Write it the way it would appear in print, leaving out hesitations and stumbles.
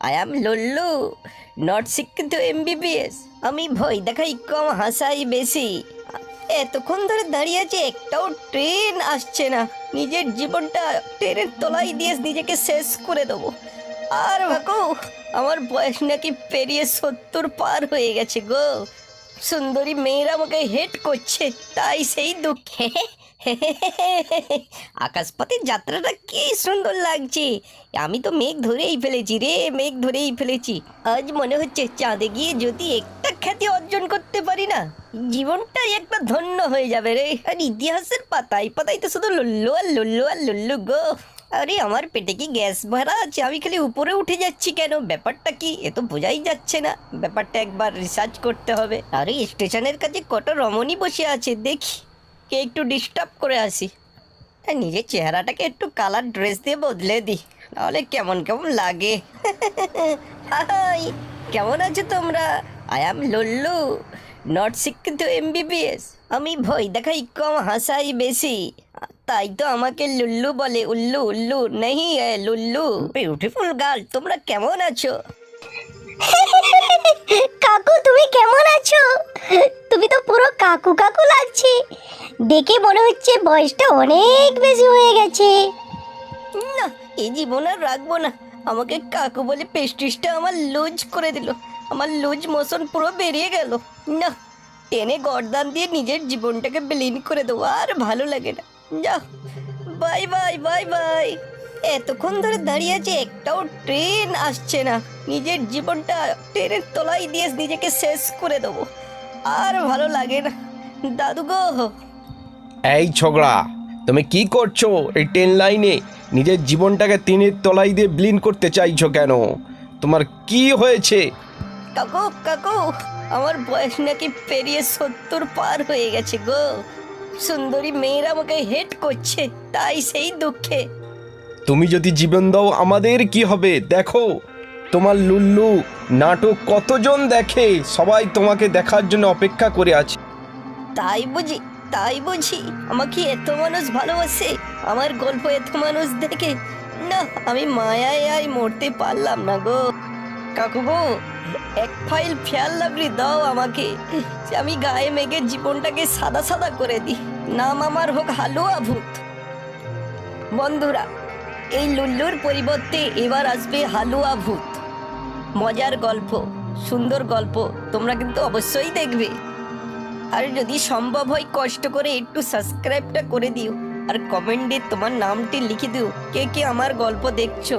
I am Lullu, not শিক্ষিত MBBS. আমি ভয় দেখাই কম, হাসাই বেশি। এতক্ষণ ধরে দাঁড়িয়ে আছে, একটাও ট্রেন আসছে না। নিজের জীবনটা ট্রেনের তলায় দিয়ে নিজেকে শেষ করে দেবো। আর কাকু, আমার বয়স নাকি পেরিয়ে 70 পার হয়ে গেছে গো। সুন্দরী মেয়েরা আমাকে হেট করছে, তাই সেই দুঃখে আকাশপথের যাত্রাটা কি সুন্দর লাগছে। আমি তো মেঘ ধরেই ফেলেছি রে, মেঘ ধরেই ফেলেছি। আজ মনে হচ্ছে চাঁদে গিয়ে যদি একটা খ্যাতি অর্জন করতে পারি না, জীবনটাই একটা ধন্য হয়ে যাবে রে। আর ইতিহাসের পাতায় পাতায় তো শুধু লুল্লু আর লুল্লু আর লুল্লু গো। আরে আমার পেটে কি গ্যাস ভরা আছে? আমি খালি উপরে উঠে যাচ্ছি কেন? ব্যাপারটা কি এ তো বোঝাই যাচ্ছে না। ব্যাপারটা একবার রিসার্চ করতে হবে। আরে স্টেশনের কাছে কত রমণী বসে আছে, দেখি কে একটু ডিস্টার্ব করে আসি। আর নিজের চেহারাটাকে একটু কালার ড্রেস দিয়ে বদলে দিই, নাহলে কেমন কেমন লাগে। হাই, কেমন আছো তোমরা? আই অ্যাম লুল্লু, নট শিক্ষিত এমবিবিএস। আমি ভয় দেখাই কম, হাসাই বেশি, তাই তো আমাকে লুল্লু বলে। উল্লু উল্লু নেই লুল্লু। বিউটিফুল গার্ল, তোমরা কেমন আছো? কাকু তুমি কেমন আছো? তুমি তো পুরো কাকু কাকু লাগছে, দেখে মনে হচ্ছে বয়সটা অনেক বেশি হয়ে গেছে। না, এই জীবন আর রাখবো না। আমাকে কাকু বলে পেস্টিসটা আমার লুজ করে দিল। আমার লুজ মোশন পুরো বেরিয়ে গেল। না, টেনে গর্দান দিয়ে নিজের জীবনটাকে বিলীন করে দেবো, আর ভালো লাগে না। যা, বাই বাই বাই বাই। এতক্ষণ ধরে দাঁড়িয়ে আছে, একটাও ট্রেন আসছে না। নিজের জীবনটা ট্রেনের তলায় দিয়ে নিজেকে শেষ করে দেবো, আর ভালো লাগে না। দাদু গো। এই ছোকরা, তুমি কি করছো এই ট্রেন লাইনে? নিজের জীবনটাকে তিনের তলায় দিয়ে বিলীন করতে চাইছো কেন? তোমার কি হয়েছে? কাকু কাকু, আমার বয়স নাকি পেরিয়ে 70 পার হয়ে গেছে গো। সুন্দরী মেয়েরা আমাকে হেট করছে, তাই সেই দুঃখে। তুমি যদি জীবন দাও আমাদের কি হবে? দেখো তোমার লুল্লু নাটক কতজন দেখে, সবাই তোমাকে দেখার জন্য অপেক্ষা করে আছে। তাই বুঝি, তাই বুঝি আমাকে এত মানুষ ভালোবাসে, আমার গল্প এত মানুষ দেখে। না, আমি মায়ায় আর মরতে পারলাম না গো। কাকু গো, এক ফাইল ফেয়ার লাভলি দাও আমাকে, আমি গায়ে মেঘে জীবনটাকে সাদা সাদা করে দিই। নাম আমার হোক হালুয়া ভূত। বন্ধুরা, এই লুল্লুর পরিবর্তে এবার আসবে হালুয়া ভূত। মজার গল্প, সুন্দর গল্প, তোমরা কিন্তু অবশ্যই দেখবে। আর যদি সম্ভব হয় কষ্ট করে একটু সাবস্ক্রাইবটা করে দিও, আর কমেন্টে তোমার নামটি লিখে দিও কে কে আমার গল্প দেখছো।